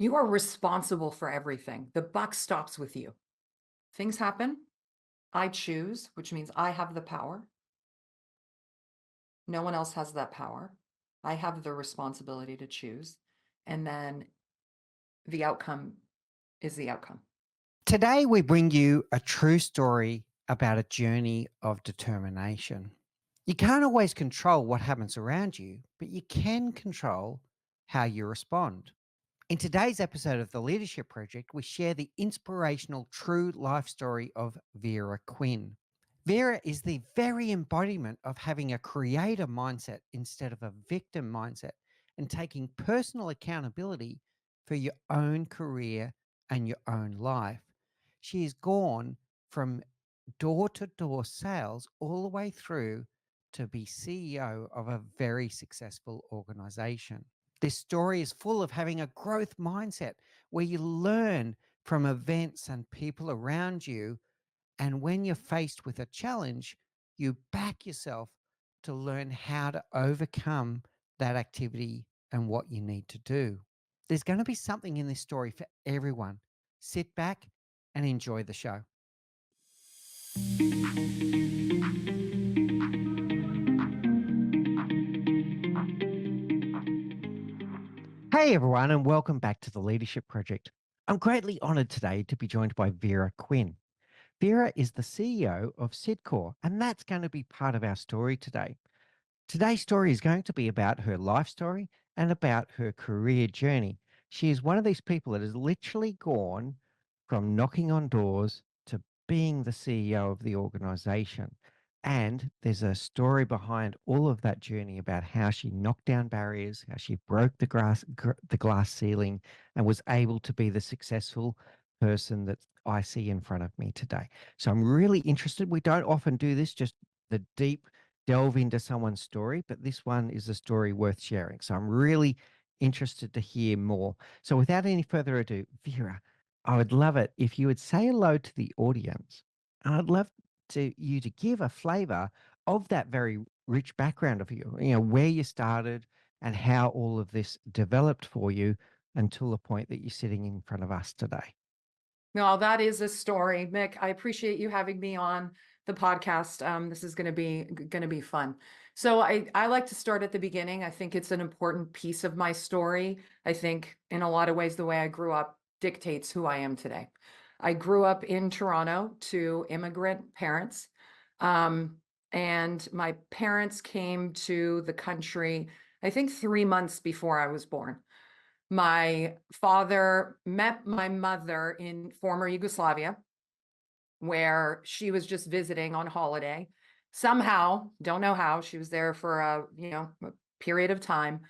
You are responsible for everything. The buck stops with you. Things happen. I choose, which means I have the power. No one else has that power. I have the responsibility to choose. And then the outcome is the outcome. Today, we bring you a true story about a journey of determination. You can't always control what happens around you, but you can control how you respond. In today's episode of the Leadership Project, we share the inspirational true life story of Vera Quinn. Vera is the very embodiment of having a creator mindset instead of a victim mindset and taking personal accountability for your own career and your own life. She has gone from door to door sales all the way through to be CEO of a very successful organization. This story is full of having a growth mindset where you learn from events and people around you. And when you're faced with a challenge, you back yourself to learn how to overcome that activity and what you need to do. There's going to be something in this story for everyone. Sit back and enjoy the show. Hey, everyone, and welcome back to the Leadership Project. I'm greatly honored today to be joined by Vera Quinn. Vera is the CEO of Sidcore, and that's going to be part of our story today. Today's story is going to be about her life story and about her career journey. She is one of these people that has literally gone from knocking on doors to being the CEO of the organization. And there's a story behind all of that journey about how she knocked down barriers, how she broke the glass ceiling, and was able to be the successful person that I see in front of me today. So I'm really interested. We don't often do this, just the deep delve into someone's story, but this one is a story worth sharing. So I'm really interested to hear more. So without any further ado, Vera, I would love it if you would say hello to the audience. And I'd love you to give a flavor of that very rich background of you, where you started and how all of this developed for you until the point that you're sitting in front of us today. No, that is a story, Mick. I appreciate you having me on the podcast. This is going to be fun. So I like to start at the beginning. I think it's an important piece of my story. I think in a lot of ways, the way I grew up dictates who I am today. I grew up in Toronto to immigrant parents. And my parents came to the country, I think 3 months before I was born. My father met my mother in former Yugoslavia, where she was just visiting on holiday. Somehow, don't know how, she was there for a period of time.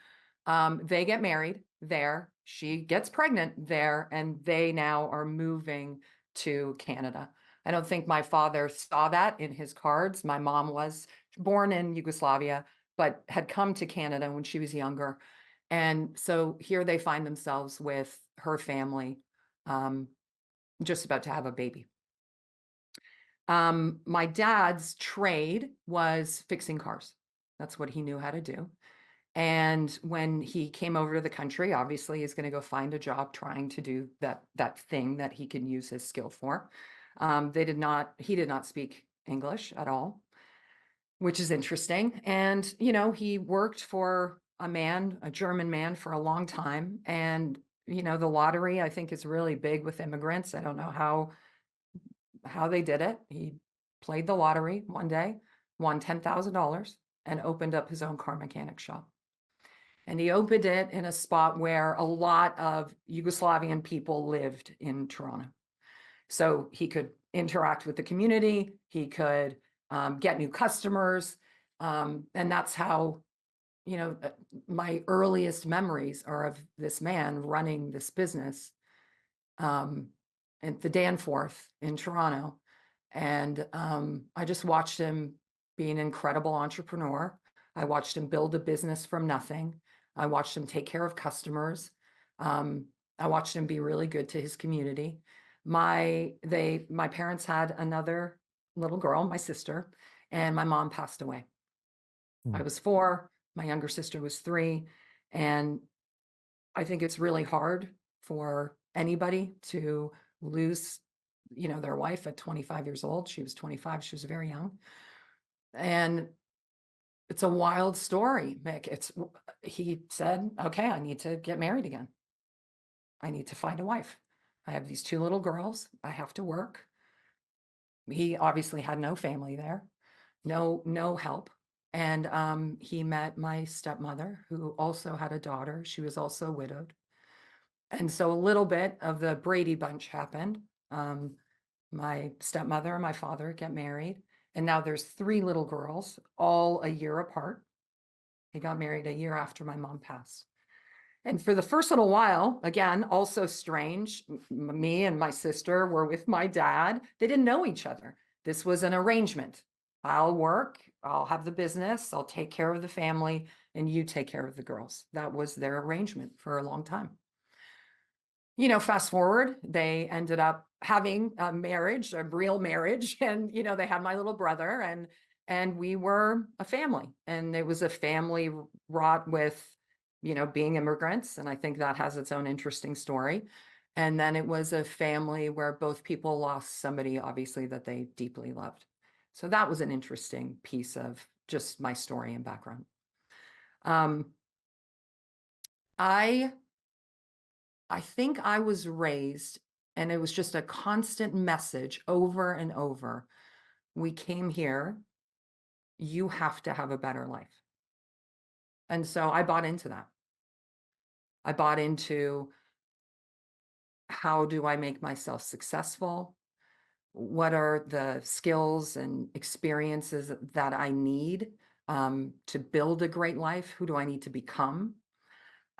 They get married there. She gets pregnant there, and they now are moving to Canada. I don't think my father saw that in his cards. My mom was born in Yugoslavia, but had come to Canada when she was younger. And so here they find themselves with her family, um, just about to have a baby. My dad's trade was fixing cars. That's what he knew how to do. And when he came over to the country, obviously he's going to go find a job trying to do that thing that he can use his skill for. He did not speak English at all, which is interesting. And, he worked for a German man for a long time. And, the lottery, I think, is really big with immigrants. I don't know how they did it. He played the lottery one day, won $10,000, and opened up his own car mechanic shop. And he opened it in a spot where a lot of Yugoslavian people lived in Toronto. So he could interact with the community, he could get new customers. And that's how, my earliest memories are of this man running this business at the Danforth in Toronto. And I just watched him be an incredible entrepreneur. I watched him build a business from nothing. I watched him take care of customers. I watched him be really good to his community. My parents had another little girl, my sister, and my mom passed away. I was 4, my younger sister was 3, and I think it's really hard for anybody to lose, their wife at 25 years old. She was 25. She was very young. And it's a wild story, Mick. He said, okay, I need to get married again. I need to find a wife. I have these two little girls. I have to work. He obviously had no family there, no help. And he met my stepmother, who also had a daughter. She was also widowed. And so a little bit of the Brady Bunch happened. My stepmother and my father get married, and now there's three little girls, all a year apart. He got married a year after my mom passed. And for the first little while, again, also strange, me and my sister were with my dad. They didn't know each other. This was an arrangement. I'll work, I'll have the business, I'll take care of the family, and you take care of the girls. That was their arrangement for a long time. Fast forward, they ended up having a marriage, a real marriage, and they had my little brother, and we were a family, and it was a family wrought with being immigrants, and I think that has its own interesting story. And then it was a family where both people lost somebody, obviously, that they deeply loved. So that was an interesting piece of just my story and background. I think I was raised, and it was just a constant message over and over. We came here, you have to have a better life. And so I bought into that. I bought into, how do I make myself successful? What are the skills and experiences that I need to build a great life? Who do I need to become?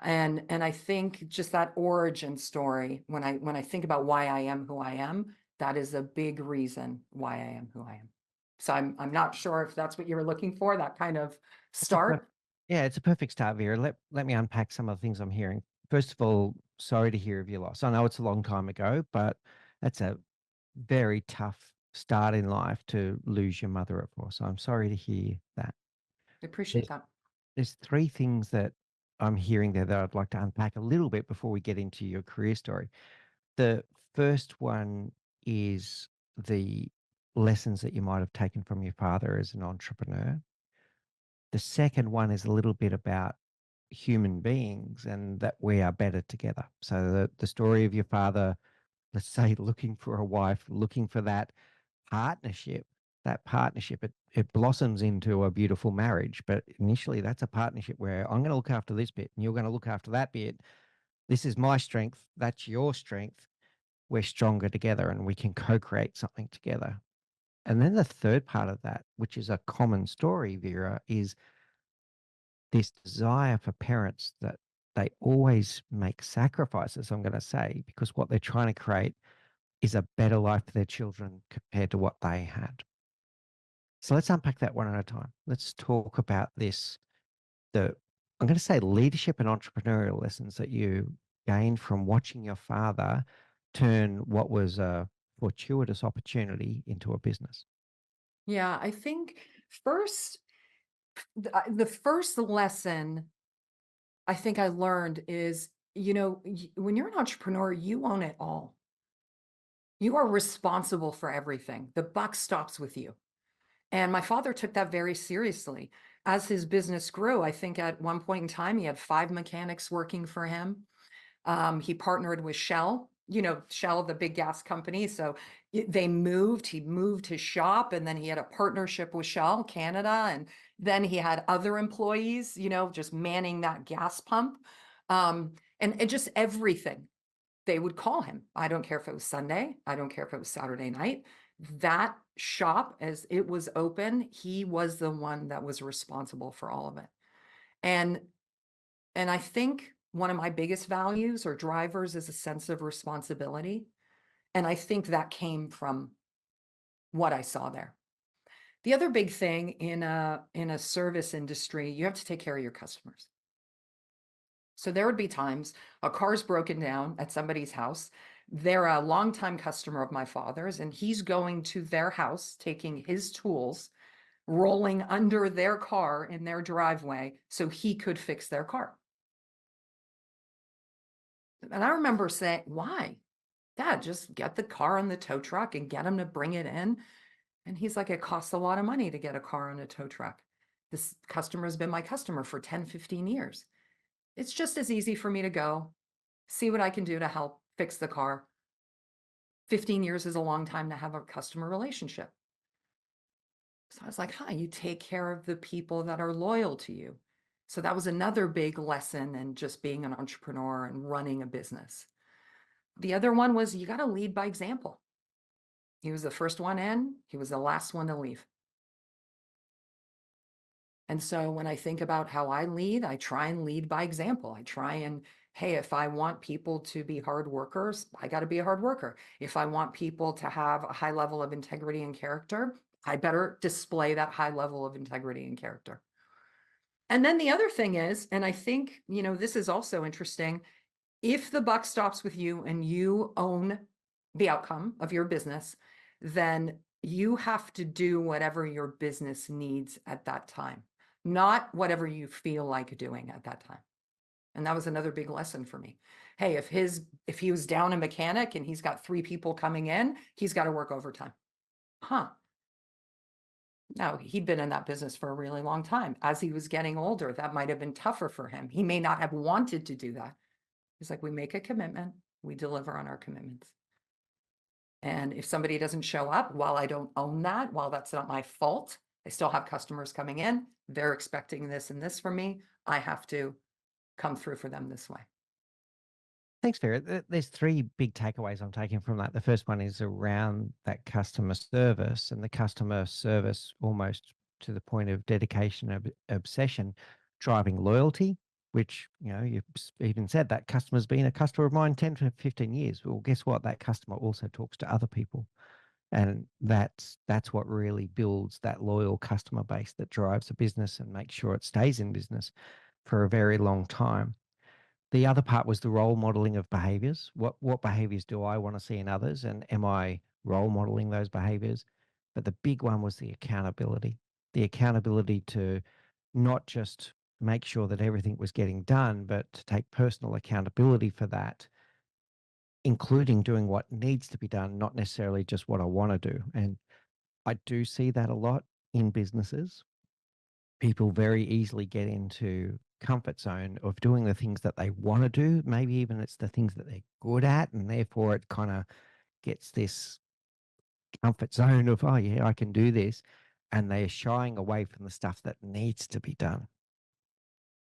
And I think just that origin story, when I think about why I am who I am, that is a big reason why I am who I am. So I'm not sure if that's what you were looking for, that kind of start. Yeah, it's a perfect start, Vera. Let me unpack some of the things I'm hearing. First of all, sorry to hear of your loss. I know it's a long time ago, but that's a very tough start in life to lose your mother at 4. So I'm sorry to hear that. I appreciate There's, that. there's three things that I'm hearing there that I'd like to unpack a little bit before we get into your career story. The first one is the lessons that you might have taken from your father as an entrepreneur. The second one is a little bit about human beings and that we are better together. So the story of your father, let's say, looking for a wife, looking for that partnership, it blossoms into a beautiful marriage. But initially, that's a partnership where I'm going to look after this bit and you're going to look after that bit. This is my strength. That's your strength. We're stronger together and we can co-create something together. And then the third part of that, which is a common story, Vera, is this desire for parents that they always make sacrifices, I'm going to say, because what they're trying to create is a better life for their children compared to what they had. So let's unpack that one at a time. Let's talk about this. I'm going to say leadership and entrepreneurial lessons that you gained from watching your father turn what was a fortuitous opportunity into a business. Yeah, I think first, the first lesson I think I learned is, when you're an entrepreneur, you own it all. You are responsible for everything. The buck stops with you. And my father took that very seriously. As his business grew, I think at one point in time, he had 5 mechanics working for him. He partnered with Shell, Shell, the big gas company. So he moved his shop, and then he had a partnership with Shell Canada. And then he had other employees, just manning that gas pump. And just everything. They would call him. I don't care if it was Sunday. I don't care if it was Saturday night. That shop, as it was open, he was the one that was responsible for all of it. And I think one of my biggest values or drivers is a sense of responsibility. And I think that came from what I saw there. The other big thing in a service industry, you have to take care of your customers. So there would be times a car's broken down at somebody's house. They're a longtime customer of my father's, and he's going to their house, taking his tools, rolling under their car in their driveway so he could fix their car. And I remember saying, why? Dad, just get the car on the tow truck and get him to bring it in. And he's like, it costs a lot of money to get a car on a tow truck. This customer has been my customer for 10, 15 years. It's just as easy for me to go, see what I can do to help fix the car. 15 years is a long time to have a customer relationship. So I was like, huh, you take care of the people that are loyal to you. So that was another big lesson in just being an entrepreneur and running a business. The other one was you got to lead by example. He was the first one in, he was the last one to leave. And so when I think about how I lead, I try and lead by example. I try and, hey, if I want people to be hard workers, I got to be a hard worker. If I want people to have a high level of integrity and character, I better display that high level of integrity and character. And then the other thing is, and I think, this is also interesting, if the buck stops with you and you own the outcome of your business, then you have to do whatever your business needs at that time, not whatever you feel like doing at that time. And that was another big lesson for me. Hey, if he was down a mechanic and he's got 3 people coming in, he's got to work overtime. Huh. No, he'd been in that business for a really long time. As he was getting older, that might have been tougher for him. He may not have wanted to do that. He's like, we make a commitment, we deliver on our commitments. And if somebody doesn't show up, while I don't own that, while that's not my fault, I still have customers coming in. They're expecting this and this from me. I have to come through for them this way. Thanks, Vera. There's three big takeaways I'm taking from that. The first one is around that customer service, and the customer service almost to the point of dedication, of obsession, driving loyalty, which, you've even said that customer's been a customer of mine 10 to 15 years. Well, guess what? That customer also talks to other people. And that's what really builds that loyal customer base that drives a business and makes sure it stays in business for a very long time. The other part was the role modeling of behaviors. What behaviors do I want to see in others, and am I role modeling those behaviors? But the big one was the accountability. The accountability to not just make sure that everything was getting done, but to take personal accountability for that, including doing what needs to be done, not necessarily just what I want to do. And I do see that a lot in businesses. People very easily get into comfort zone of doing the things that they want to do. Maybe even it's the things that they're good at, and therefore it kind of gets this comfort zone of, oh yeah, I can do this, and they're shying away from the stuff that needs to be done.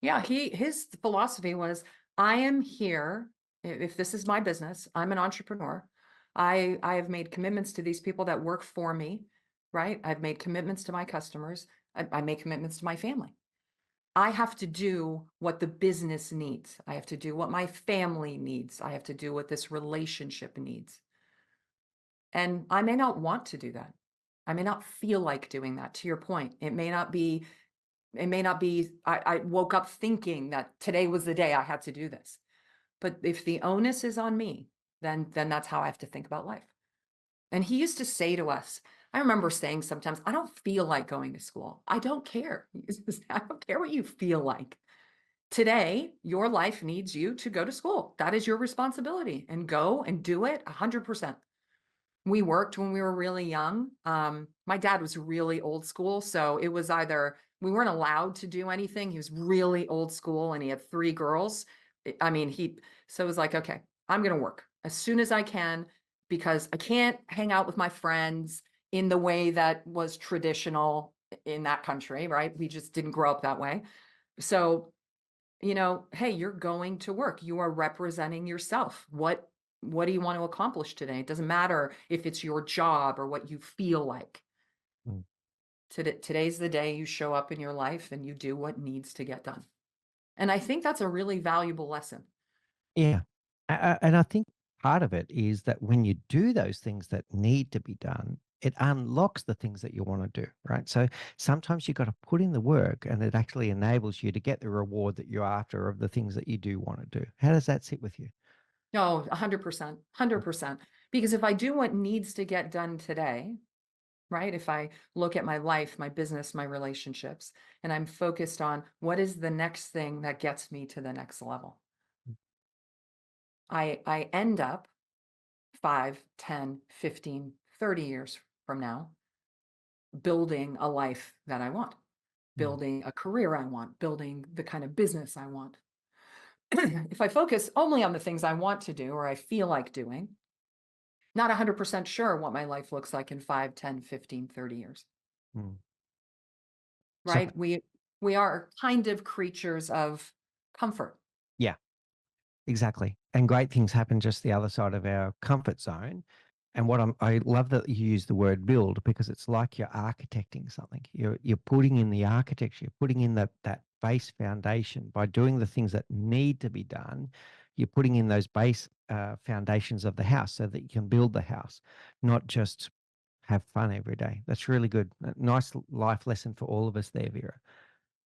Yeah, his philosophy was, I am here. If this is my business, I'm an entrepreneur. I have made commitments to these people that work for me, right? I've made commitments to my customers. I make commitments to my family. I have to do what the business needs. I have to do what my family needs. I have to do what this relationship needs. And I may not want to do that. I may not feel like doing that. To your point, I woke up thinking that today was the day I had to do this. But if the onus is on me, then that's how I have to think about life. And he used to say to us, I remember saying sometimes, I don't feel like going to school. I don't care. I don't care what you feel like. Today, your life needs you to go to school. That is your responsibility, and go and do it 100%. We worked when we were really young. My dad was really old school. So it was either we weren't allowed to do anything. He was really old school and he had 3 girls. So it was like, okay, I'm going to work as soon as I can because I can't hang out with my friends in the way that was traditional in that country, right? We just didn't grow up that way. So, hey, you're going to work. You are representing yourself. What do you want to accomplish today? It doesn't matter if it's your job or what you feel like. Mm. Today's the day you show up in your life and you do what needs to get done. And I think that's a really valuable lesson. Yeah. And I think part of it is that when you do those things that need to be done, it unlocks the things that you want to do, right? So sometimes you got to put in the work, and it actually enables you to get the reward that you're after of the things that you do want to do. How does that sit with you? No, 100%, 100%. Because if I do what needs to get done today, right? If I look at my life, my business, my relationships, and I'm focused on what is the next thing that gets me to the next level, I end up 5, 10, 15, 30 years from now building a life that I want, Mm, building a career I want, building the kind of business I want. If I focus only on the things I want to do or I feel like doing, not 100% sure what my life looks like in 5, 10, 15, 30 years, mm. So, right? We are kind of creatures of comfort. yeah, exactly. And great things happen just the other side of our comfort zone. And I love that you use the word build, because it's like you're architecting something. You're putting in the architecture, you're putting in that base foundation by doing the things that need to be done. You're putting in those base foundations of the house so that you can build the house, not just have fun every day. That's really good. A nice life lesson for all of us there, Vera.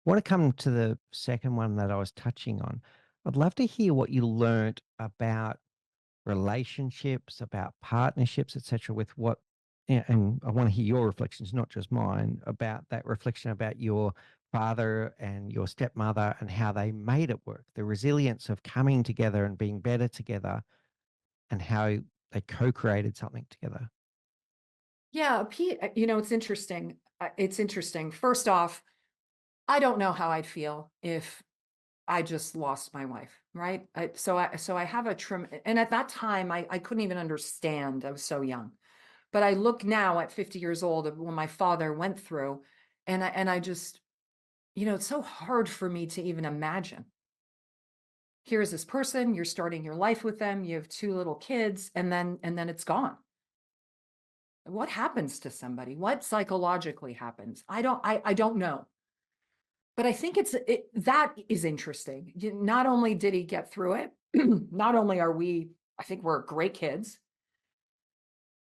I want to come to the second one that I was touching on. I'd love to hear what you learned about relationships, about partnerships, etc. With what, yeah, and I want to hear your reflections, not just mine, about that reflection about your father and your stepmother and how they made it work, the resilience of coming together and being better together, and how they co-created something together. Yeah, it's interesting. It's interesting. First off, I don't know how I'd feel if I just lost my wife, right? So I have a and at that time I couldn't even understand. I was so young. But I look now at 50 years old of what my father went through, and I just, it's so hard for me to even imagine. Here's this person, you're starting your life with them, you have 2 little kids, and then it's gone. What happens to somebody? What psychologically happens? I don't know. But I think that is interesting. Not only did he get through it, not only I think we're great kids.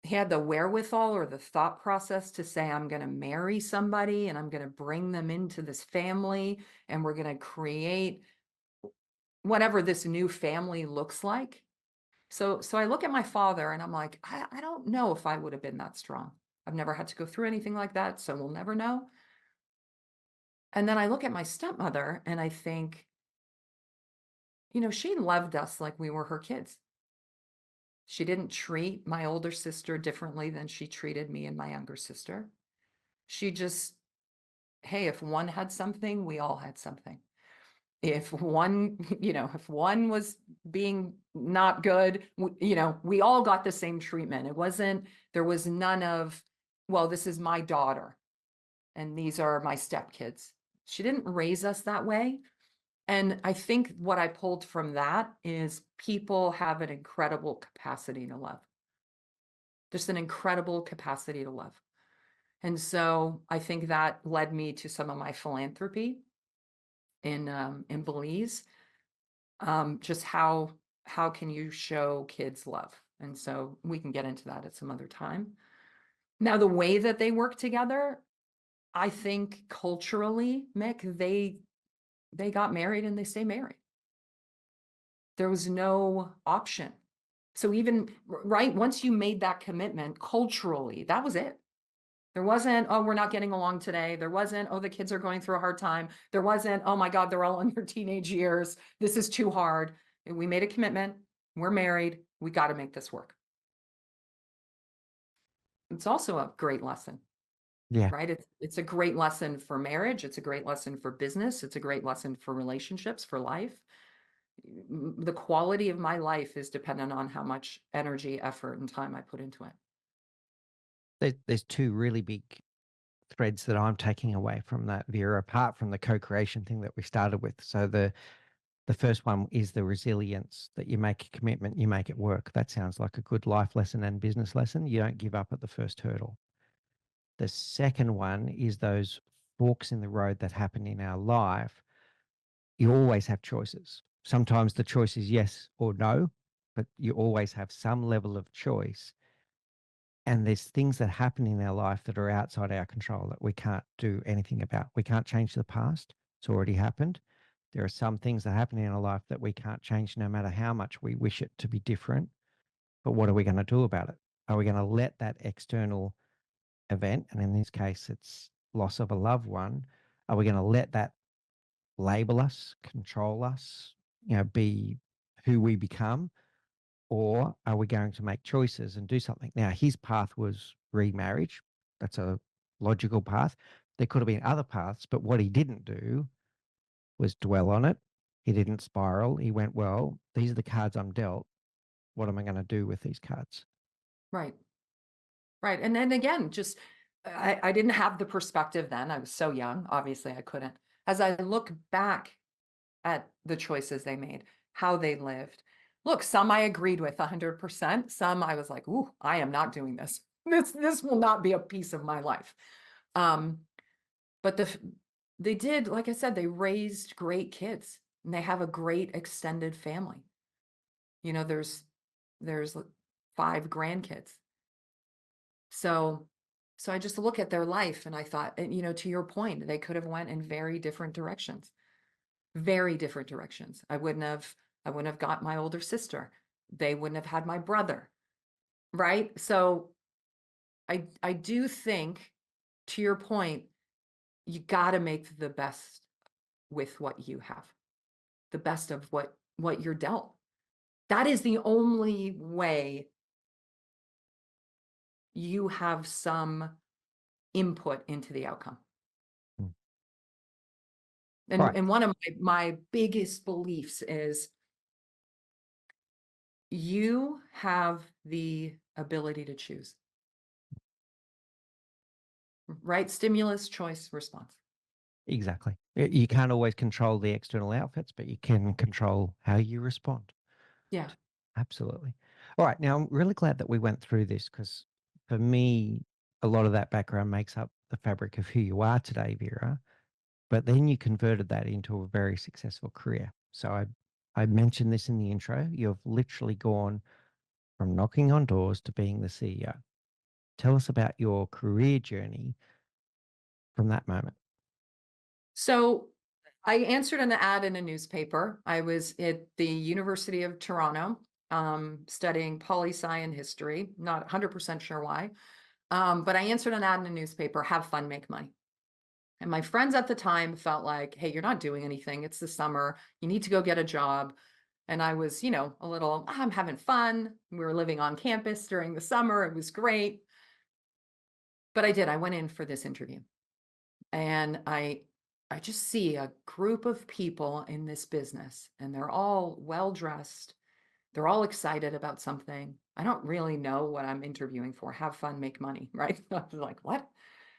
He had the wherewithal or the thought process to say, I'm going to marry somebody and I'm going to bring them into this family and we're going to create whatever this new family looks like. So I look at my father and I'm like, I don't know if I would have been that strong. I've never had to go through anything like that, so we'll never know. And then I look at my stepmother and I think, she loved us like we were her kids. She didn't treat my older sister differently than she treated me and my younger sister. She just, hey, if one had something, we all had something. If one, if one was being not good, we all got the same treatment. There was none of, well, this is my daughter and these are my stepkids. She didn't raise us that way. And I think what I pulled from that is people have an incredible capacity to love. Just an incredible capacity to love. And so I think that led me to some of my philanthropy in Belize. Just how can you show kids love? And so we can get into that at some other time. Now, the way that they work together, I think culturally, Mick, they got married and they stay married. There was no option. So even right, once you made that commitment culturally, that was it. There wasn't, oh, we're not getting along today. There wasn't, oh, the kids are going through a hard time. There wasn't, oh my God, they're all in their teenage years. This is too hard. And we made a commitment. We're married. We got to make this work. It's also a great lesson, Yeah. right? It's a great lesson for marriage. It's a great lesson for business. It's a great lesson for relationships, for life. The quality of my life is dependent on how much energy, effort, and time I put into it. There's two really big threads that I'm taking away from that, Vera, apart from the co-creation thing that we started with. So the first one is the resilience, that you make a commitment, you make it work. That sounds like a good life lesson and business lesson. You don't give up at the first hurdle. The second one is those forks in the road that happen in our life. You always have choices. Sometimes the choice is yes or no, but you always have some level of choice. And there's things that happen in our life that are outside our control that we can't do anything about. We can't change the past. It's already happened. There are some things that happen in our life that we can't change no matter how much we wish it to be different. But what are we going to do about it? Are we going to let that external event, and in this case, it's loss of a loved one, are we going to let that label us, control us, be who we become? or are we going to make choices and do something? Now, his path was remarriage. That's a logical path. There could have been other paths, but what he didn't do was dwell on it. He didn't spiral. He went, well, these are the cards I'm dealt. What am I going to do with these cards? Right. Right. And then again, just I didn't have the perspective then. I was so young. Obviously, I couldn't. As I look back at the choices they made, how they lived. Look, some I agreed with 100%. Some I was like, ooh, I am not doing this. This will not be a piece of my life. Um, but they did, like I said, they raised great kids and they have a great extended family. You know, there's 5 grandkids. So I just look at their life and I thought, and to your point, they could have went in very different directions. Very different directions. I wouldn't have got my older sister. They wouldn't have had my brother. Right? So I do think, to your point, you got to make the best with what you have. The best of what you're dealt. That is the only way you have some input into the outcome. Mm. And Right. and one of my biggest beliefs is you have the ability to choose. Right? Stimulus, choice, response. Exactly. You can't always control the external outfits, but you can control how you respond. Yeah. Absolutely. All right. Now, I'm really glad that we went through this because for me, a lot of that background makes up the fabric of who you are today, Vera. But then you converted that into a very successful career. So I mentioned this in the intro. You've literally gone from knocking on doors to being the CEO. Tell us about your career journey from that moment. So I answered an ad in a newspaper. I was at the University of Toronto, studying poli-sci and history. Not 100% sure why. But I answered an ad in a newspaper, have fun, make money. And my friends at the time felt like, hey, you're not doing anything. It's the summer. You need to go get a job. And I was, a little, I'm having fun. We were living on campus during the summer. It was great. But I went in for this interview. And I just see a group of people in this business, and they're all well dressed. They're all excited about something. I don't really know what I'm interviewing for. Have fun, make money, right? I was like, what?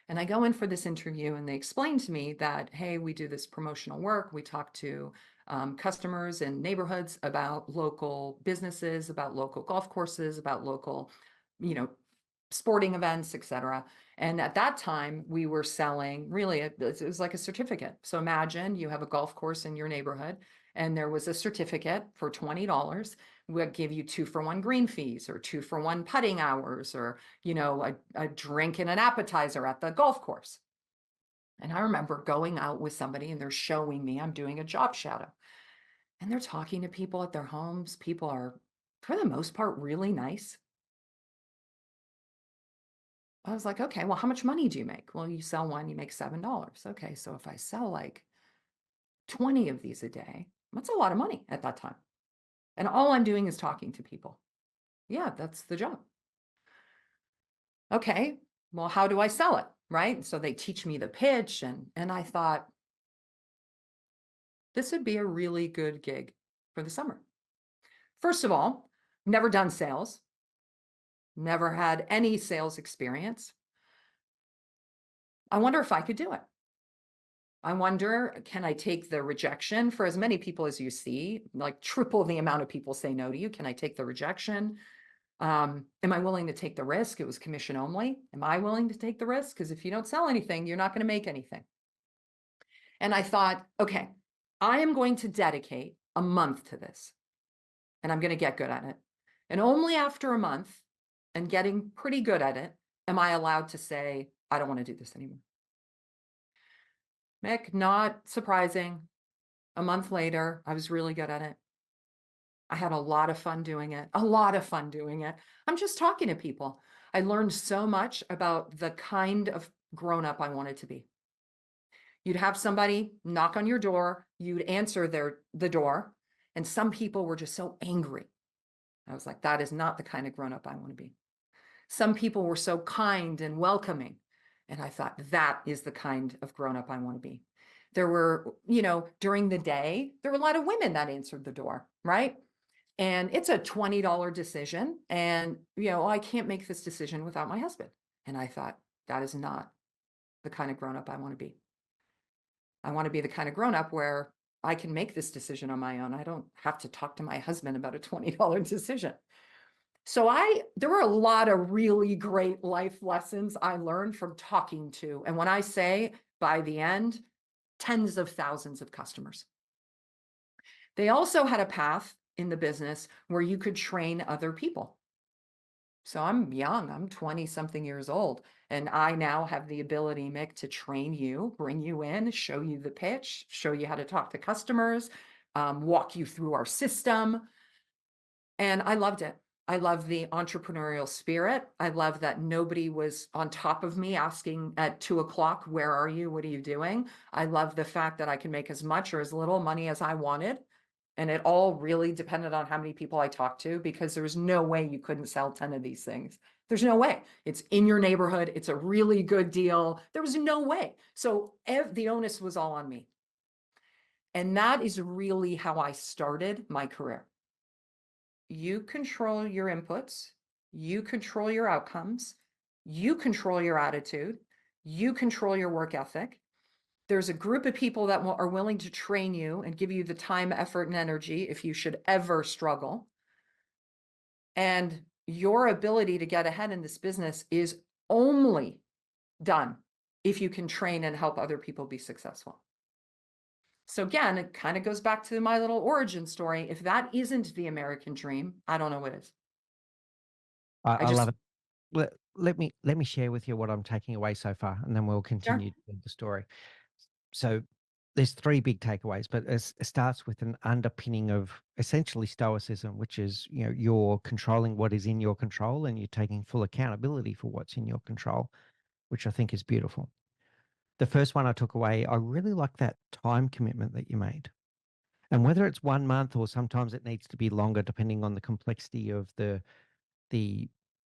And I go in for this interview, and they explain to me that, hey, we do this promotional work. We talk to customers in neighborhoods about local businesses, about local golf courses, about local, you know, sporting events, etc. And at that time, we were selling really, it was like a certificate. So imagine you have a golf course in your neighborhood, and there was a certificate for $20. We'll give you 2-for-1 green fees, or 2-for-1 putting hours, or a drink and an appetizer at the golf course. And I remember going out with somebody and they're showing me, I'm doing a job shadow, and they're talking to people at their homes. People are, for the most part, really nice. I was like, okay, well, how much money do you make? Well, you sell one, you make $7. Okay, so if I sell like 20 of these a day, that's a lot of money at that time. And all I'm doing is talking to people. Yeah, that's the job. Okay, well, how do I sell it? Right? So they teach me the pitch, and I thought this would be a really good gig for the summer. First of all, never done sales, never had any sales experience. I wonder if I could do it. I wonder, can I take the rejection for as many people as you see, like triple the amount of people say no to you? Can I take the rejection? Am I willing to take the risk? It was commission only. Am I willing to take the risk? Because if you don't sell anything, you're not going to make anything. And I thought, okay, I am going to dedicate a month to this, and I'm going to get good at it. And only after a month and getting pretty good at it, am I allowed to say, I don't want to do this anymore. Mick, not surprising. A month later, I was really good at it. I had a lot of fun doing it, a lot of fun doing it. I'm just talking to people. I learned so much about the kind of grown up I wanted to be. You'd have somebody knock on your door, you'd answer the door, and some people were just so angry. I was like, that is not the kind of grown-up I want to be. Some people were so kind and welcoming. And I thought, that is the kind of grown-up I want to be. There were, during the day, there were a lot of women that answered the door, right? And it's a $20 decision. And, I can't make this decision without my husband. And I thought, that is not the kind of grown-up I want to be. I want to be the kind of grown-up where I can make this decision on my own. I don't have to talk to my husband about a $20 decision. So there were a lot of really great life lessons I learned from talking to, and when I say by the end, tens of thousands of customers. They also had a path in the business where you could train other people. So I'm young, I'm 20 something years old, and I now have the ability, Mick, to train you, bring you in, show you the pitch, show you how to talk to customers, walk you through our system. And I loved it. I love the entrepreneurial spirit. I love that nobody was on top of me asking at 2 o'clock, where are you? What are you doing? I love the fact that I can make as much or as little money as I wanted. And it all really depended on how many people I talked to, because there was no way you couldn't sell 10 of these things. There's no way. It's in your neighborhood. It's a really good deal. There was no way. So the onus was all on me. And that is really how I started my career. You control your inputs, you control your outcomes, you control your attitude, you control your work ethic. There's a group of people that are willing to train you and give you the time, effort, and energy if you should ever struggle. And your ability to get ahead in this business is only done if you can train and help other people be successful. So again, it kind of goes back to my little origin story. If that isn't the American dream, I don't know what is. I I love just, it. Let me share with you what I'm taking away so far, and then we'll sure. continue with the story. So there's three big takeaways, but it starts with an underpinning of essentially stoicism, which is, you're controlling what is in your control and you're taking full accountability for what's in your control, which I think is beautiful. The first one I took away, I really like that time commitment that you made. And whether it's 1 month or sometimes it needs to be longer, depending on the complexity of the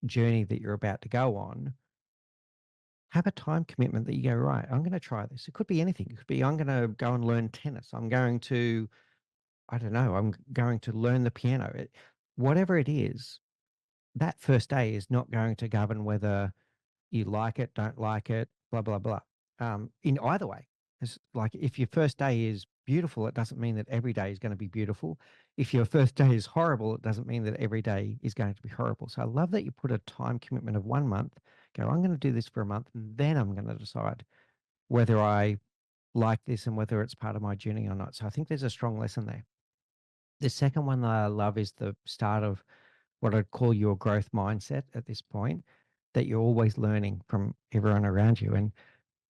journey that you're about to go on, have a time commitment that you go, right, I'm going to try this. It could be anything. It could be, I'm going to go and learn tennis. I'm going to, I don't know, I'm going to learn the piano. Whatever it is, that first day is not going to govern whether you like it, don't like it, blah, blah, blah. In either way, it's like if your first day is beautiful, it doesn't mean that every day is going to be beautiful. If your first day is horrible, it doesn't mean that every day is going to be horrible. So I love that you put a time commitment of 1 month. Go, I'm going to do this for a month, and then I'm going to decide whether I like this and whether it's part of my journey or not. So I think there's a strong lesson there. The second one that I love is the start of what I'd call your growth mindset at this point, that you're always learning from everyone around you. And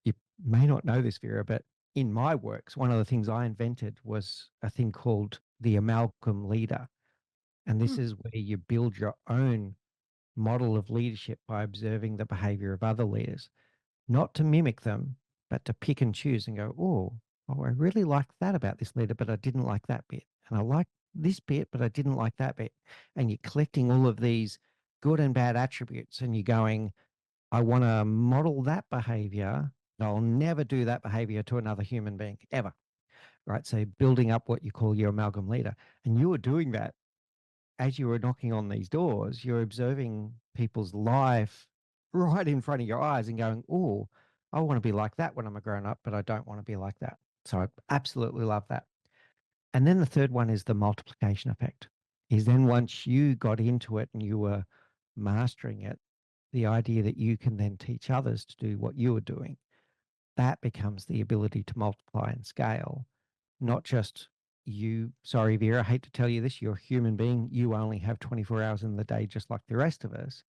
you may not know this, Vera, but in my works, one of the things I invented was a thing called the amalgam leader. And this is where you build your own model of leadership by observing the behavior of other leaders, not to mimic them, but to pick and choose and go, oh, I really liked that about this leader, but I didn't like that bit. And I liked this bit, but I didn't like that bit. And you're collecting all of these good and bad attributes and you're going, I want to model that behavior. I'll never do that behavior to another human being ever. Right. So building up what you call your amalgam leader. And you were doing that as you were knocking on these doors, you're observing people's life right in front of your eyes and going, oh, I want to be like that when I'm a grown up, but I don't want to be like that. So I absolutely love that. And then the third one is the multiplication effect. Is then once you got into it and you were mastering it, the idea that you can then teach others to do what you were doing, that becomes the ability to multiply and scale, not just you. Sorry, Vera, I hate to tell you this, you're a human being. You only have 24 hours in the day, just like the rest of us.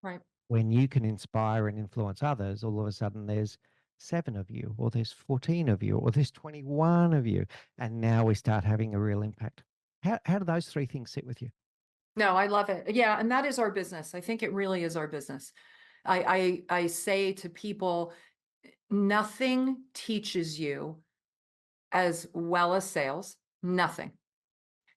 Right. When you can inspire and influence others, all of a sudden there's 7 of you, or there's 14 of you, or there's 21 of you. And now we start having a real impact. How do those three things sit with you? No, I love it. Yeah, and that is our business. I think it really is our business. I say to people, nothing teaches you as well as sales, nothing.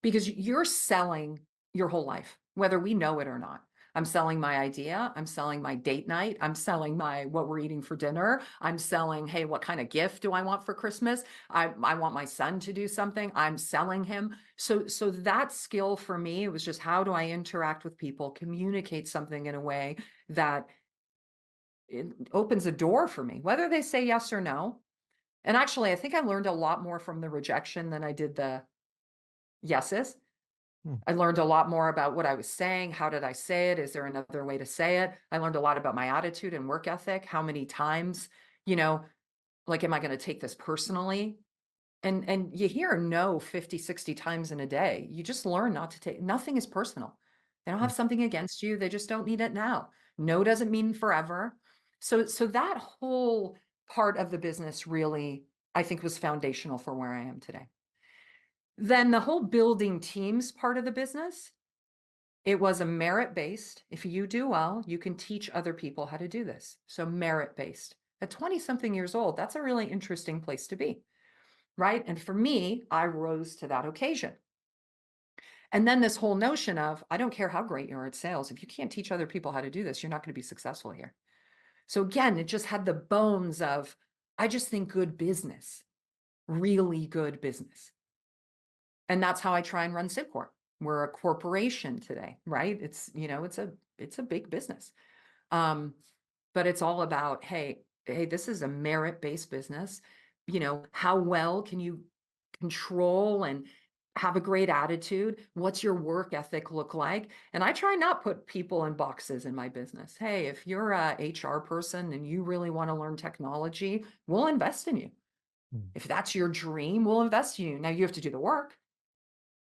Because you're selling your whole life. whether we know it or not. I'm selling my idea. I'm selling my date night. I'm selling my what we're eating for dinner. I'm selling, hey, what kind of gift do I want for Christmas? I want my son to do something. I'm selling him. So that skill for me, it was just how do I interact with people, communicate something in a way that it opens a door for me, whether they say yes or no. And actually, I think I learned a lot more from the rejection than I did the yeses. Hmm. I learned a lot more about what I was saying. How did I say it? Is there another way to say it? I learned a lot about my attitude and work ethic. How many times, you know, like, am I going to take this personally? And you hear no 50, 60 times in a day. You just learn not to take, nothing is personal. They don't Hmm. have something against you. They just don't need it now. No doesn't mean forever. So that whole part of the business really, I think, was foundational for where I am today. Then the whole building teams part of the business, it was a merit-based. If you do well, you can teach other people how to do this. So merit-based. At 20 something years old, that's a really interesting place to be, right? And for me, I rose to that occasion. And then this whole notion of, I don't care how great you are at sales, if you can't teach other people how to do this, you're not going to be successful here. So again, it just had the bones of, I just think good business, really good business. And that's how I try and run Cibcor. We're a corporation today, right? It's, it's a big business. Um, but it's all about, hey, this is a merit-based business. How well can you control and have a great attitude? What's your work ethic look like? And I try not put people in boxes in my business. Hey, if you're a HR person and you really want to learn technology, we'll invest in you. Hmm. If that's your dream, we'll invest in you. Now you have to do the work.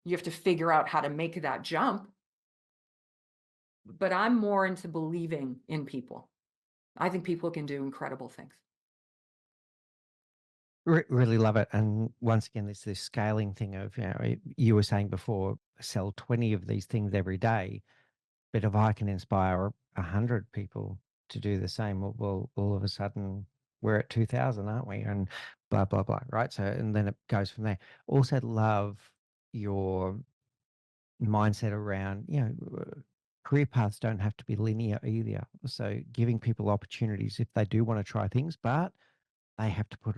You have to figure out how to make that jump. But I'm more into believing in people. I think people can do incredible things. Really love it. And once again, it's this scaling thing of, you were saying before, sell 20 of these things every day. But if I can inspire 100 people to do the same, well, all of a sudden we're at 2000, aren't we? And blah, blah, blah. Right. So, and then it goes from there. Also love your mindset around, career paths don't have to be linear either. So giving people opportunities if they do want to try things, but they have to put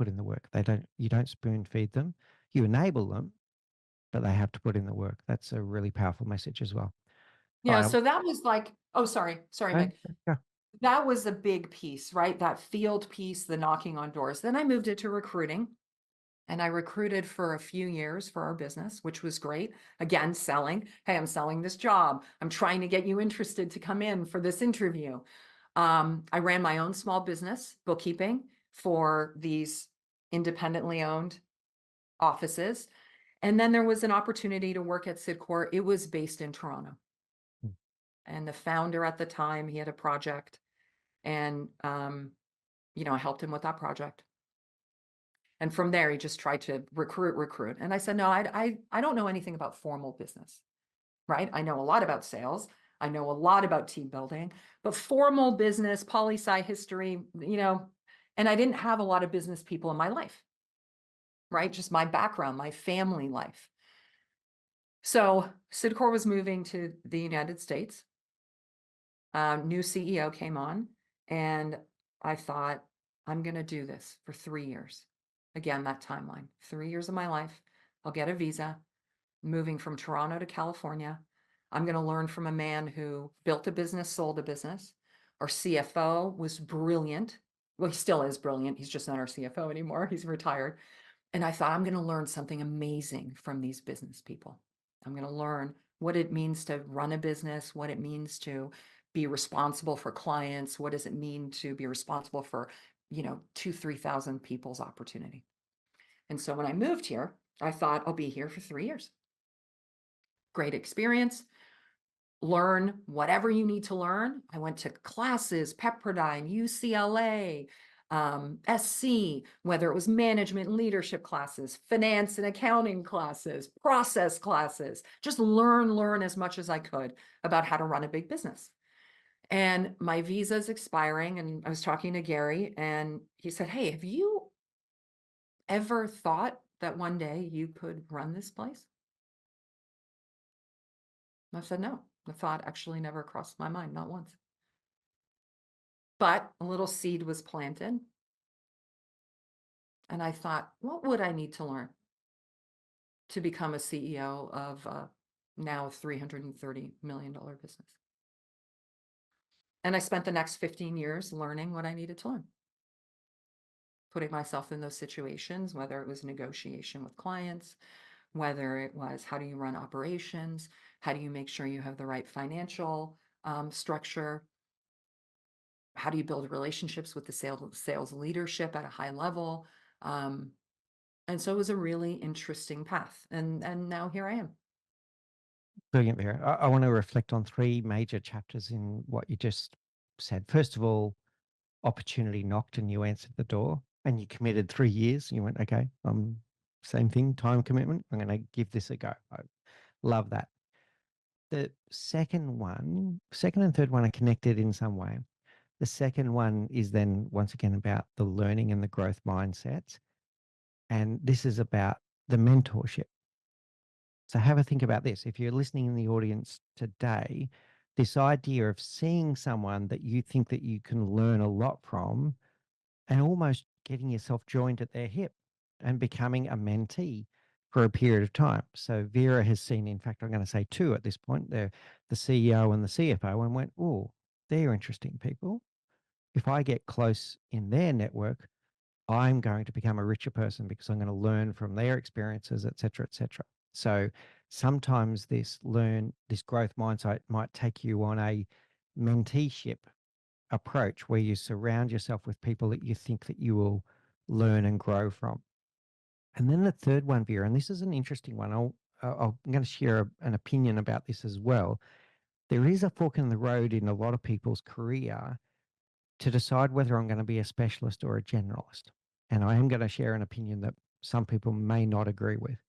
in the work. You don't spoon feed them. You enable them, but they have to put in the work. That's a really powerful message as well. All Yeah, right. so that was like, oh, sorry, Okay, Meg. yeah. That was a big piece, right? That field piece, the knocking on doors. Then I moved into recruiting and I recruited for a few years for our business, which was great. Again, selling. Hey, I'm selling this job. I'm trying to get you interested to come in for this interview. I ran my own small business, bookkeeping, for these independently owned offices. And then there was an opportunity to work at Cibcor. It was based in Toronto. Mm. And the founder at the time, he had a project and, I helped him with that project. And from there, he just tried to recruit. And I said, no, I don't know anything about formal business, right? I know a lot about sales. I know a lot about team building, but formal business, poli-sci history, and I didn't have a lot of business people in my life, right? Just my background, my family life. So Cibcor was moving to the United States. New CEO came on, and I thought, I'm going to do this for 3 years. Again, that timeline, 3 years of my life. I'll get a visa, moving from Toronto to California. I'm going to learn from a man who built a business, sold a business. Our CFO was brilliant. Well, he still is brilliant. He's just not our CFO anymore. He's retired. And I thought, I'm going to learn something amazing from these business people. I'm going to learn what it means to run a business, what it means to be responsible for clients. What does it mean to be responsible for, 3,000 people's opportunity? And so when I moved here, I thought I'll be here for 3 years. Great experience. Learn whatever you need to learn. I went to classes, Pepperdine, UCLA, SC, whether it was management and leadership classes, finance and accounting classes, process classes, just learn as much as I could about how to run a big business. And my visa is expiring. And I was talking to Gary and he said, hey, have you ever thought that one day you could run this place? I said, no, the thought actually never crossed my mind, not once. But a little seed was planted. And I thought, what would I need to learn to become a CEO of now a $330 million business? And I spent the next 15 years learning what I needed to learn, putting myself in those situations, whether it was negotiation with clients, whether it was how do you run operations, how do you make sure you have the right financial structure, how do you build relationships with the sales leadership at a high level. And so it was a really interesting path. And now here I am. Brilliant, Vera. I want to reflect on three major chapters in what you just said. First of all, opportunity knocked and you answered the door and you committed 3 years. And you went, okay, same thing, time commitment. I'm going to give this a go. I love that. The second and third one are connected in some way. The second one is then once again about the learning and the growth mindsets. And this is about the mentorship. So have a think about this. If you're listening in the audience today, this idea of seeing someone that you think that you can learn a lot from and almost getting yourself joined at their hip and becoming a mentee for a period of time. So Vera has seen, in fact, I'm going to say two at this point, the CEO and the CFO, and went, oh, they're interesting people. If I get close in their network, I'm going to become a richer person because I'm going to learn from their experiences, et cetera, et cetera. So sometimes this growth mindset might take you on a menteeship approach where you surround yourself with people that you think that you will learn and grow from. And then the third one, Vera, and this is an interesting one. I'm going to share an opinion about this as well. There is a fork in the road in a lot of people's career to decide whether I'm going to be a specialist or a generalist. And I am going to share an opinion that some people may not agree with.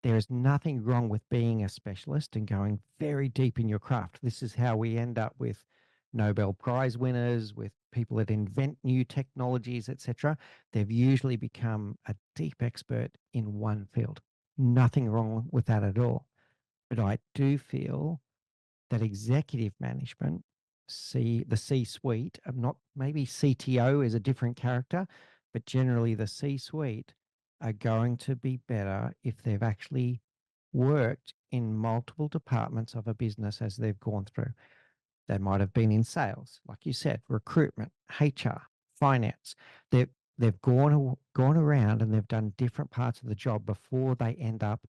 There is nothing wrong with being a specialist and going very deep in your craft. This is how we end up with Nobel Prize winners, with people that invent new technologies, etc. They've usually become a deep expert in one field. Nothing wrong with that at all. But I do feel that executive management, the C-suite, not maybe CTO is a different character, but generally the C-suite are going to be better if they've actually worked in multiple departments of a business as they've gone through. They might have been in sales, like you said, recruitment, HR, finance. They've gone around and they've done different parts of the job before they end up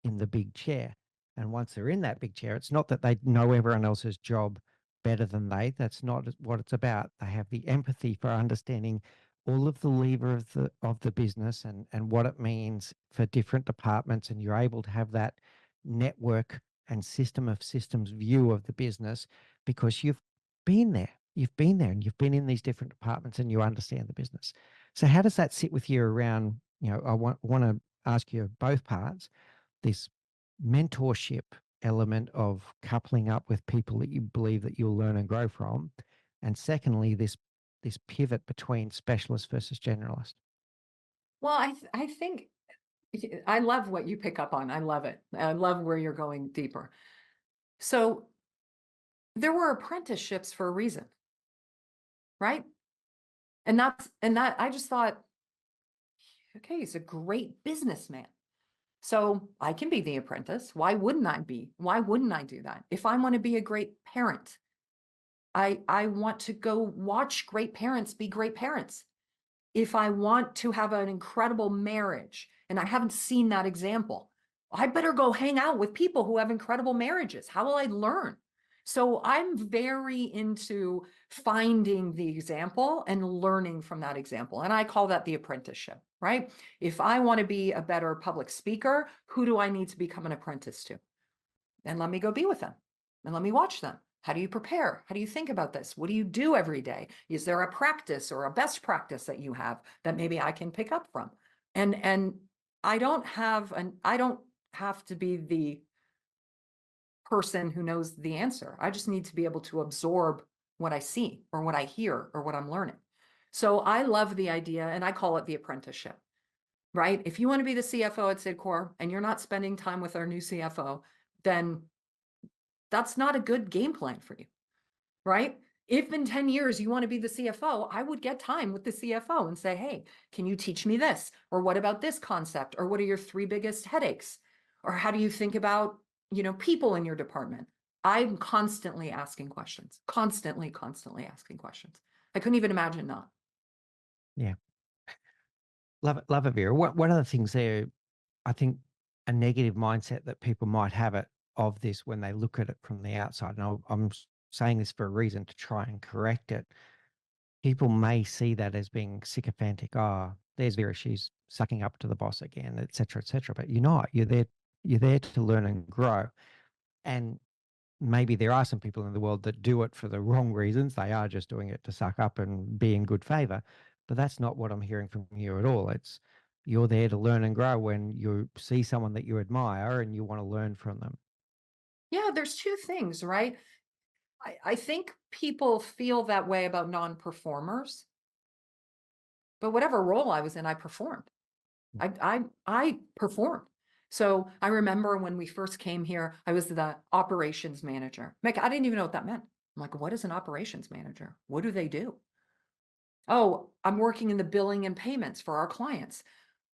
in the big chair. And once they're in that big chair, it's not that they know everyone else's job better than they. That's not what it's about. They have the empathy for understanding all of the lever of the business and what it means for different departments. And you're able to have that network and system of systems view of the business because you've been there. You've been there and you've been in these different departments and you understand the business. So how does that sit with you around, I want to ask you both parts, this mentorship element of coupling up with people that you believe that you'll learn and grow from, and secondly, this pivot between specialist versus generalist. Well, I think I love what you pick up on. I love it. I love where you're going deeper. So there were apprenticeships for a reason, right? And that I just thought, okay, he's a great businessman. So I can be the apprentice. Why wouldn't I be? Why wouldn't I do that? If I want to be a great parent, I want to go watch great parents be great parents. If I want to have an incredible marriage and I haven't seen that example, I better go hang out with people who have incredible marriages. How will I learn? So I'm very into finding the example and learning from that example. And I call that the apprenticeship, right? If I want to be a better public speaker, who do I need to become an apprentice to? And let me go be with them and let me watch them. How do you prepare? How do you think about this? What do you do every day? Is there a practice or a best practice that you have that maybe I can pick up from? And I don't have to be the person who knows the answer. I just need to be able to absorb what I see or what I hear or what I'm learning. So I love the idea and I call it the apprenticeship, right? If you want to be the CFO at Sidcor and you're not spending time with our new CFO, then That's not a good game plan for you, right? If in 10 years you want to be the CFO, I would get time with the CFO and say, hey, can you teach me this? Or what about this concept? Or what are your 3 biggest headaches? Or how do you think about, people in your department? I'm constantly asking questions, constantly asking questions. I couldn't even imagine not. Yeah. Love it, Vera. One of the things there, I think a negative mindset that people might have it of this when they look at it from the outside, and I'm saying this for a reason to try and correct it. People may see that as being sycophantic. Oh, there's Vera, she's sucking up to the boss again, et cetera, et cetera. But you're not. You're there to learn and grow. And maybe there are some people in the world that do it for the wrong reasons. They are just doing it to suck up and be in good favor. But that's not what I'm hearing from you at all. It's you're there to learn and grow when you see someone that you admire and you want to learn from them. Yeah, there's 2 things, right? I think people feel that way about non-performers, but whatever role I was in, I performed. I performed. So I remember when we first came here, I was the operations manager. Mick, I didn't even know what that meant. I'm like, what is an operations manager? What do they do? Oh, I'm working in the billing and payments for our clients.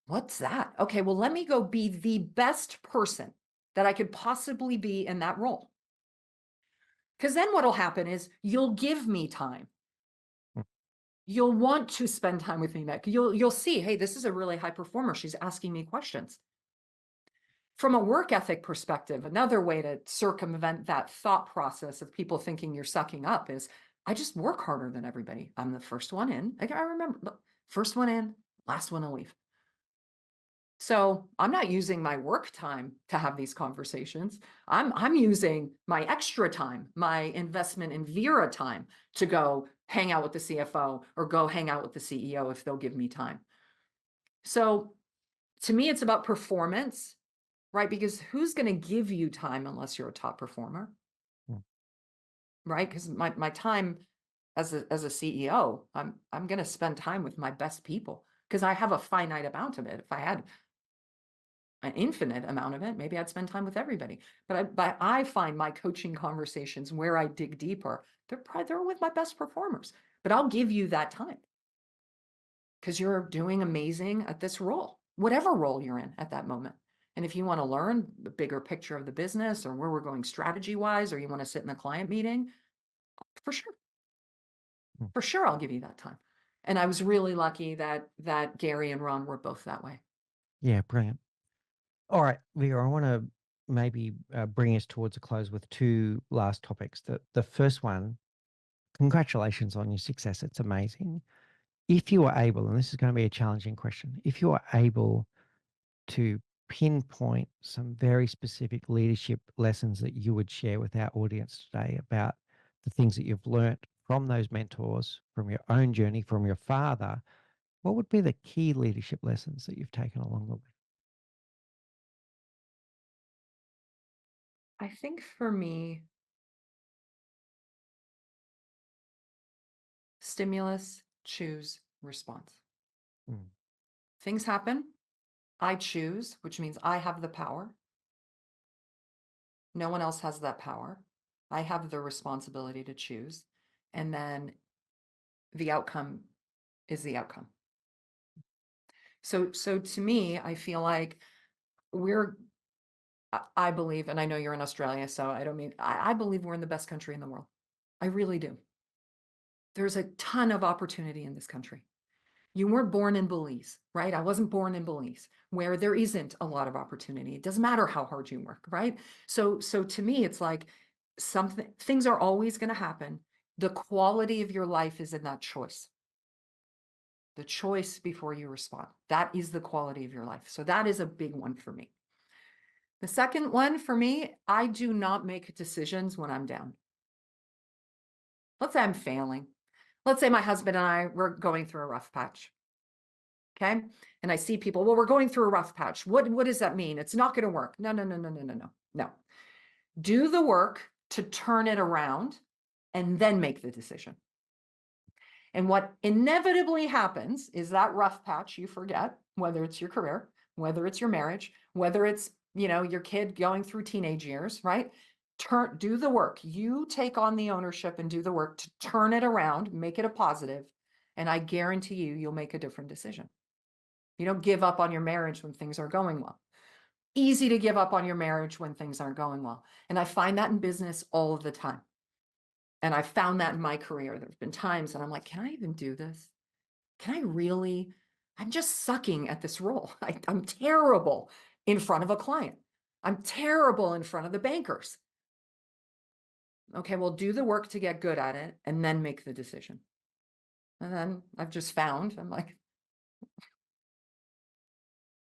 What's that? Okay, well, let me go be the best person that I could possibly be in that role. Because then what'll happen is you'll give me time. Mm. You'll want to spend time with me, Mick. You'll see, hey, this is a really high performer. She's asking me questions. From a work ethic perspective, another way to circumvent that thought process of people thinking you're sucking up is I just work harder than everybody. I'm the first one in. I remember first one in, last one to leave. So I'm not using my work time to have these conversations. I'm using my extra time, my investment in Vera time to go hang out with the CFO or go hang out with the CEO if they'll give me time. So to me, it's about performance, right? Because who's going to give you time unless you're a top performer, Mm. right? Because my time as a CEO, I'm going to spend time with my best people because I have a finite amount of it. If I had an infinite amount of it, maybe I'd spend time with everybody. But I find my coaching conversations where I dig deeper, they're with my best performers. But I'll give you that time because you're doing amazing at this role, whatever role you're in at that moment. And if you want to learn the bigger picture of the business or where we're going strategy wise, or you want to sit in a client meeting, for sure, Mm. for sure, I'll give you that time. And I was really lucky that Gary and Ron were both that way. Yeah, brilliant. All right, Vera, I want to maybe bring us towards a close with 2 last topics. The first one, congratulations on your success. It's amazing. If you are able, and this is going to be a challenging question, if you are able to pinpoint some very specific leadership lessons that you would share with our audience today about the things that you've learnt from those mentors, from your own journey, from your father, what would be the key leadership lessons that you've taken along the way? I think for me, stimulus, choose, response. Mm. Things happen. I choose, which means I have the power. No one else has that power. I have the responsibility to choose. And then the outcome is the outcome. So to me, I feel like I believe, and I know you're in Australia, so I don't mean, I believe we're in the best country in the world. I really do. There's a ton of opportunity in this country. You weren't born in Belize, right? I wasn't born in Belize, where there isn't a lot of opportunity. It doesn't matter how hard you work, right? So to me, it's like things are always going to happen. The quality of your life is in that choice. The choice before you respond. That is the quality of your life. So that is a big one for me. The second one for me, I do not make decisions when I'm down. Let's say I'm failing. Let's say my husband and I, we're going through a rough patch. Okay. And I see people, well, we're going through a rough patch. What does that mean? It's not going to work. No. Do the work to turn it around and then make the decision. And what inevitably happens is that rough patch you forget, whether it's your career, whether it's your marriage, whether it's, your kid going through teenage years, right? do the work. You take on the ownership and do the work to turn it around, make it a positive, and I guarantee you, you'll make a different decision. You don't give up on your marriage when things are going well. Easy to give up on your marriage when things aren't going well. And I find that in business all of the time. And I found that in my career. There's been times that I'm like, can I even do this? Can I really? I'm just sucking at this role. I'm terrible in front of a client. I'm terrible in front of the bankers. Okay, well, do the work to get good at it and then make the decision. And then I've just found, I'm like,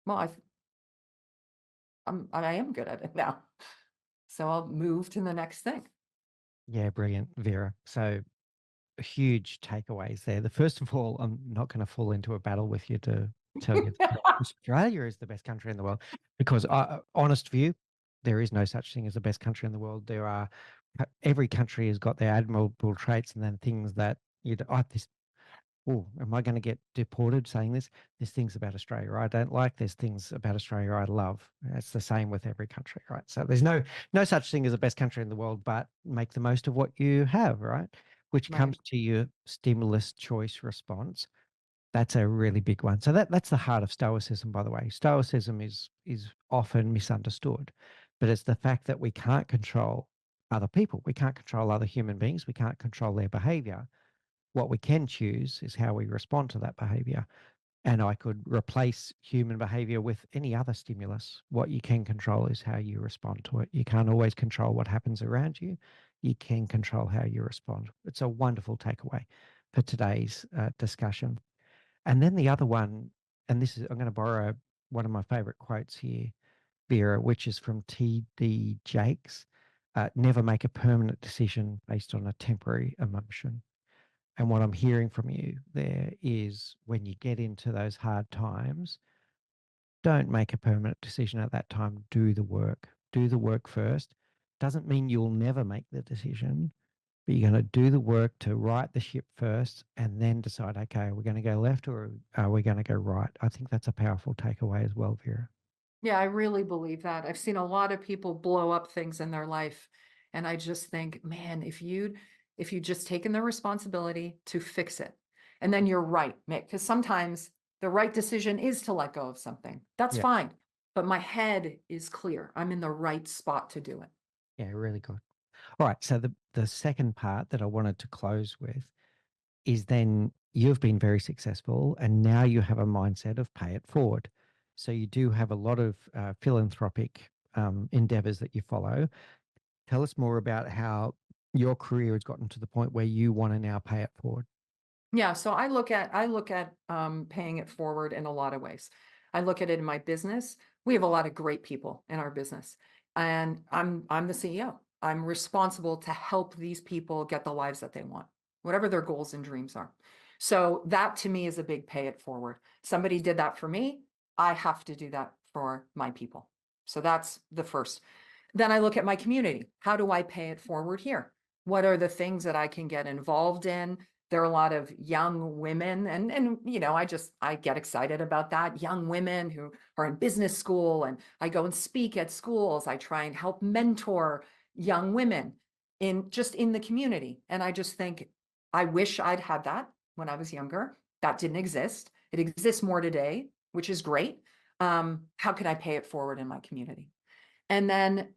well, I am good at it now. So I'll move to the next thing. Yeah, brilliant, Vera. So huge takeaways there. The first of all, I'm not going to fall into a battle with you to tell you that Australia is the best country in the world, because honest view, there is no such thing as the best country in the world. There are every country has got their admirable traits and then things that am I going to get deported saying this? There's things about Australia I don't like. There's things about Australia I love. It's the same with every country, right? So there's no such thing as the best country in the world, but make the most of what you have, right? Which Right. comes to your stimulus choice response. That's a really big one. So that's the heart of Stoicism, by the way. Stoicism is often misunderstood, but it's the fact that we can't control other people. We can't control other human beings. We can't control their behavior. What we can choose is how we respond to that behavior. And I could replace human behavior with any other stimulus. What you can control is how you respond to it. You can't always control what happens around you. You can control how you respond. It's a wonderful takeaway for today's discussion. And then the other one, and this is, I'm going to borrow one of my favorite quotes here, Vera, which is from T.D. Jakes. Never make a permanent decision based on a temporary emotion. And what I'm hearing from you there is when you get into those hard times, don't make a permanent decision at that time. Do the work. Do the work first. Doesn't mean you'll never make the decision, but you're going to do the work to right the ship first and then decide, okay, are we going to go left or are we going to go right? I think that's a powerful takeaway as well, Vera. Yeah, I really believe that. I've seen a lot of people blow up things in their life. And I just think, man, if you just taken the responsibility to fix it, and then you're right, Mick, because sometimes the right decision is to let go of something. That's Yeah. fine. But my head is clear. I'm in the right spot to do it. Yeah, really good. All right. So the second part that I wanted to close with is then you've been very successful and now you have a mindset of pay it forward. So you do have a lot of philanthropic endeavors that you follow. Tell us more about how your career has gotten to the point where you want to now pay it forward. Yeah, so I look at paying it forward in a lot of ways. I look at it in my business. We have a lot of great people in our business, and I'm the CEO. I'm responsible to help these people get the lives that they want, whatever their goals and dreams are. So that to me is a big pay it forward. Somebody did that for me. I have to do that for my people. So that's the first. Then I look at my community. How do I pay it forward here? What are the things that I can get involved in? There are a lot of young women and I get excited about that. Young women who are in business school, and I go and speak at schools. I try and help mentor young women in the community. And I just think I wish I'd had that when I was younger. That didn't exist. It exists more today, which is great. How can I pay it forward in my community? And then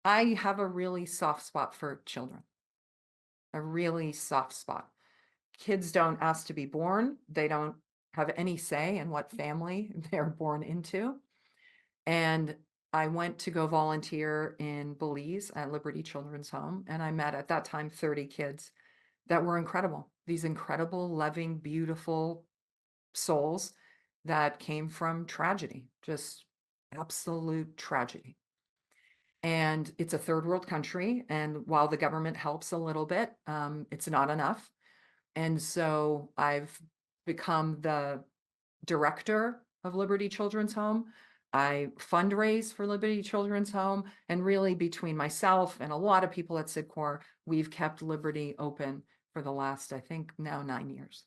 I have a really soft spot for children, a really soft spot. Kids don't ask to be born. They don't have any say in what family they're born into. And I went to go volunteer in Belize at Liberty Children's Home, and I met at that time 30 kids that were incredible. These incredible, loving, beautiful souls that came from tragedy, just absolute tragedy. And it's a third world country. And while the government helps a little bit, it's not enough. And so I've become the director of Liberty Children's Home. I fundraise for Liberty Children's Home. And really, between myself and a lot of people at Sidcor, we've kept Liberty open for the last, I think, now 9 years.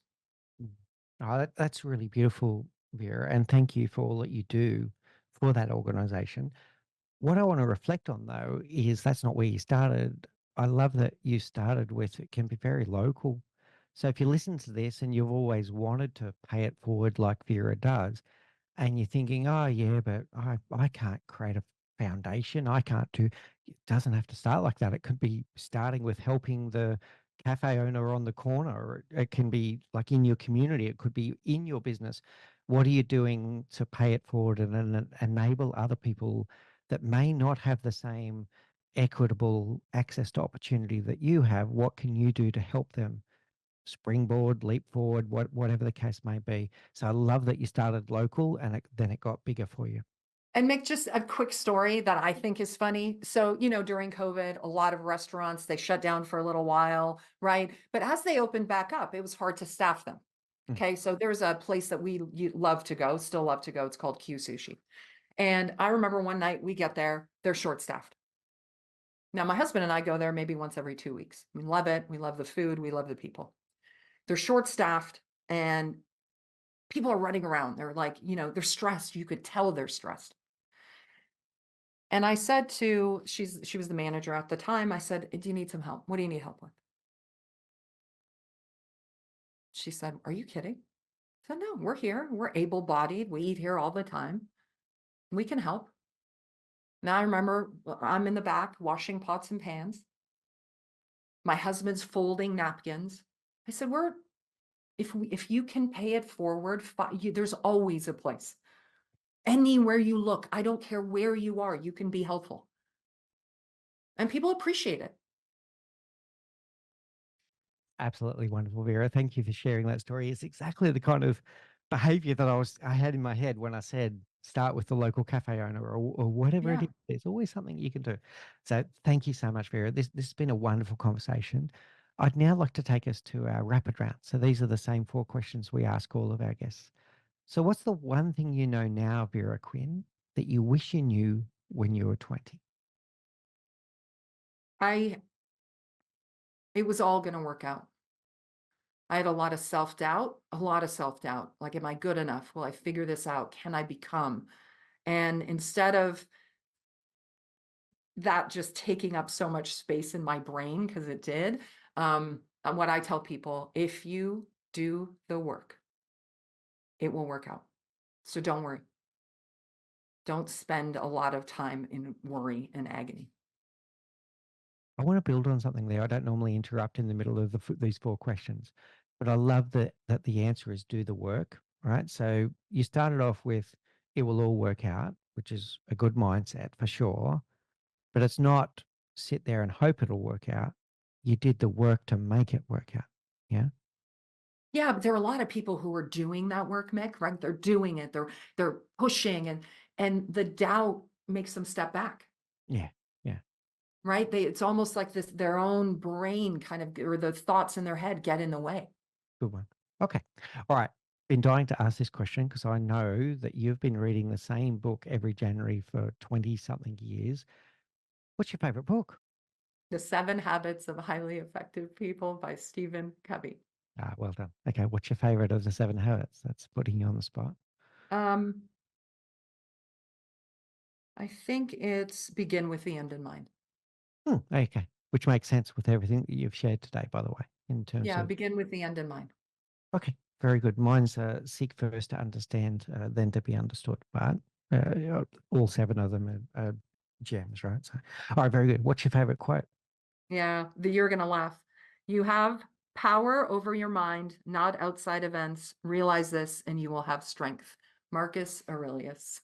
Oh, that's really beautiful, Vera. And thank you for all that you do for that organization. What I want to reflect on though is that's not where you started. I love that you started with it can be very local. So if you listen to this and you've always wanted to pay it forward like Vera does, and you're thinking, oh yeah, but I can't create a foundation. I can't do it doesn't have to start like that. It could be starting with helping the cafe owner on the corner, or it can be like in your community, it could be in your business. What are you doing to pay it forward and enable other people that may not have the same equitable access to opportunity that you have? What can you do to help them springboard, leap forward, whatever the case may be? So I love that you started local and then it got bigger for you. And Mick, just a quick story that I think is funny. So, during COVID, a lot of restaurants, they shut down for a little while, right? But as they opened back up, it was hard to staff them. Mm. Okay. So there's a place that we love to go, still love to go. It's called Q Sushi. And I remember one night we get there, they're short staffed. Now, my husband and I go there maybe once every 2 weeks. We love it. We love the food. We love the people. They're short staffed and people are running around. They're like, they're stressed. You could tell they're stressed. And I said to, she was the manager at the time. I said, do you need some help? What do you need help with? She said, are you kidding? I said, no, we're here. We're able-bodied. We eat here all the time. We can help. Now I remember I'm in the back washing pots and pans. My husband's folding napkins. I said, if you can pay it forward, there's always a place. Anywhere you look, I don't care where you are, you can be helpful. And people appreciate it. Absolutely wonderful, Vera. Thank you for sharing that story. It's exactly the kind of behavior that I had in my head when I said start with the local cafe owner or whatever it Yeah. is. There's always something you can do. So thank you so much, Vera. This has been a wonderful conversation. I'd now like to take us to our rapid round. So these are the same 4 questions we ask all of our guests. So what's the one thing you know now, Vera Quinn, that you wish you knew when you were 20? It was all going to work out. I had a lot of self-doubt, Like, am I good enough? Will I figure this out? Can I become? And instead of that just taking up so much space in my brain, because it did, what I tell people, if you do the work, it will work out. So don't worry. Don't spend a lot of time in worry and agony. I want to build on something there. I don't normally interrupt in the middle of these 4 questions, but I love that the answer is do the work, right? So you started off with it will all work out, which is a good mindset for sure, but it's not sit there and hope it'll work out. You did the work to make it work out. Yeah. Yeah, but there are a lot of people who are doing that work, Mick, right? They're doing it. They're pushing and the doubt makes them step back. Yeah. Yeah. Right? It's almost like their own brain kind of, or the thoughts in their head get in the way. Good one. Okay. All right. Been dying to ask this question because I know that you've been reading the same book every January for 20 something years. What's your favorite book? The 7 Habits of Highly Effective People by Stephen Covey. Ah, well done. Okay. What's your favorite of the 7 habits? That's putting you on the spot. Um, I think it's begin with the end in mind. Okay. Which makes sense with everything that you've shared today, by the way, in terms Yeah, of. begin with the end in mind. Okay. Very good. Mine's seek first to understand, then to be understood. But all 7 of them are gems, right? So, all right. Very good. What's your favorite quote? Yeah, you're gonna laugh. You have power over your mind, not outside events. Realize this and you will have strength. Marcus Aurelius.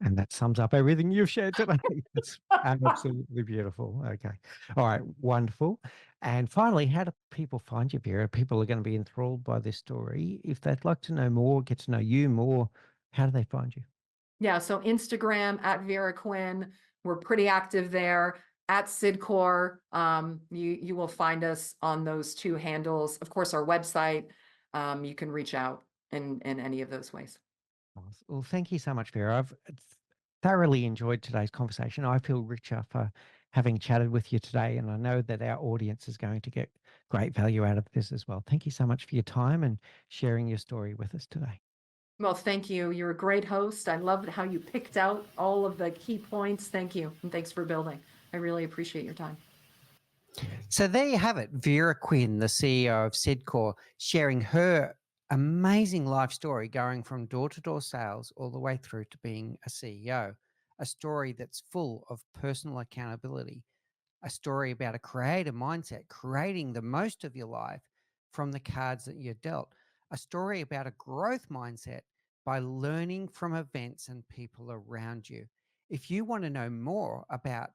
And that sums up everything you've shared today. It's absolutely beautiful. Okay. All right. Wonderful. And finally, how do people find you, Vera? People are going to be enthralled by this story. If they'd like to know more, get to know you more, how do they find you? Yeah, so Instagram at Vera Quinn. We're pretty active there. At Sidcore, you will find us on those 2 handles. Of course, our website, you can reach out in any of those ways. Well, thank you so much, Vera. I've thoroughly enjoyed today's conversation. I feel richer for having chatted with you today, and I know that our audience is going to get great value out of this as well. Thank you so much for your time and sharing your story with us today. Well, thank you. You're a great host. I loved how you picked out all of the key points. Thank you. And thanks for building. I really appreciate your time. So there you have it. Vera Quinn, the CEO of Sedcor, sharing her amazing life story going from door-to-door sales all the way through to being a CEO. A story that's full of personal accountability, a story about a creative mindset, creating the most of your life from the cards that you're dealt, a story about a growth mindset by learning from events and people around you. If you want to know more about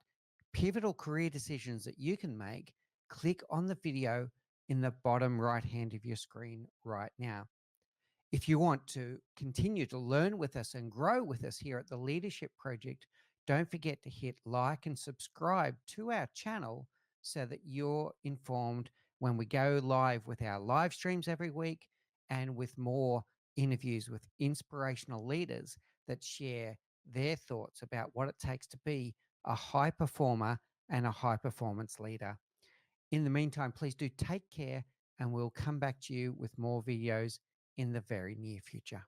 pivotal career decisions that you can make, click on the video in the bottom right hand of your screen right now. If you want to continue to learn with us and grow with us here at the Leadership Project, don't forget to hit like and subscribe to our channel so that you're informed when we go live with our live streams every week and with more interviews with inspirational leaders that share their thoughts about what it takes to be a high performer and a high performance leader. In the meantime, please do take care, and we'll come back to you with more videos in the very near future.